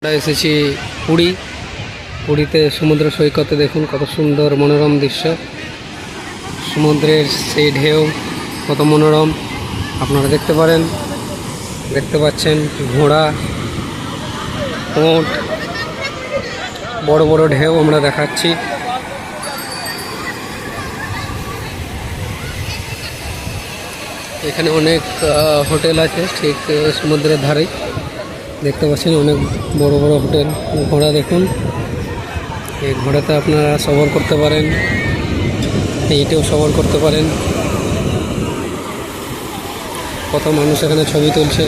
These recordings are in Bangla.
আমরা এসেছি পুরীতে সমুদ্র সৈকতে দেখুন কত সুন্দর মনোরম দৃশ্য। সমুদ্রের সেই ঢেউ কত মনোরম আপনারা দেখতে পাচ্ছেন ঘোড়া, ওঁট, বড় বড় ঢেউ আমরা দেখাচ্ছি। এখানে অনেক হোটেল আছে ঠিক সমুদ্রের ধারে, দেখতে পাচ্ছেন অনেক বড় বড় হোটেল। ঘোড়া দেখুন, এই ঘোড়াতে আপনারা সফর করতে পারেন, এইটাও সফর করতে পারেন। কত মানুষ এখানে ছবি তুলছে।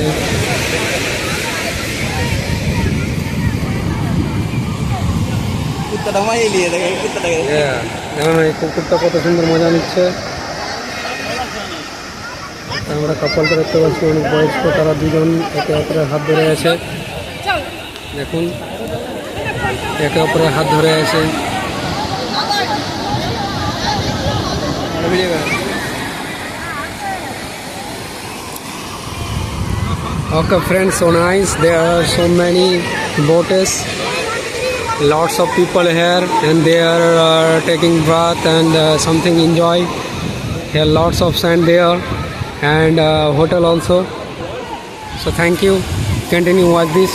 দেখুন এই কুকুরটা কত সুন্দর মজা নিচ্ছে। আমরা কাপলকে দেখতে পাচ্ছি অনেক বয়স্ক, তারা দুজন একে অপরের হাত ধরে আছে। দেখুন একে অপরের হাত ধরে আছে। Okay friends, so nice. There are so many boats, lots of people here, and they are taking bath and something enjoy. Here lots of sand there, and hotel also. So thank you. Continue watch this.